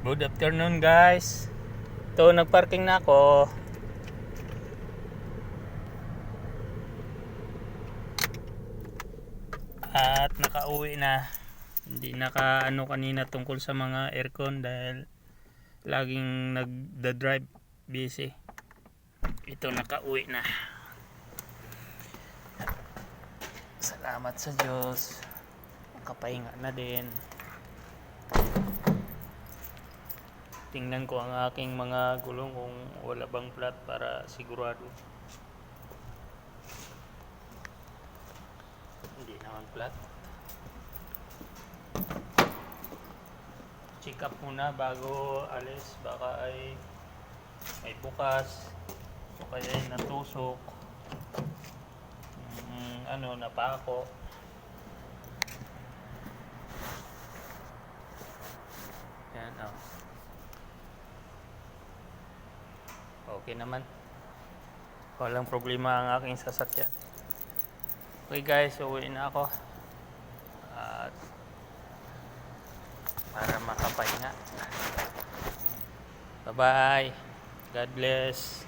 Good afternoon guys. Ito, nagparking na ako. At nakauwi na. Hindi naka-ano kanina tungkol sa mga aircon dahil laging nagda-drive busy. Ito, nakauwi na. Salamat sa Diyos. Nakapahinga na din. Tingnan ko ang aking mga gulong kung wala bang flat para sigurado. Hindi naman flat. Check up muna bago alis, baka ay may bukas o kaya ay natusok, napako. Yan, oh. Okay naman, walang problema ang aking sasakyan. Okay guys, uwi na ako at para makapahinga. Bye bye, God bless.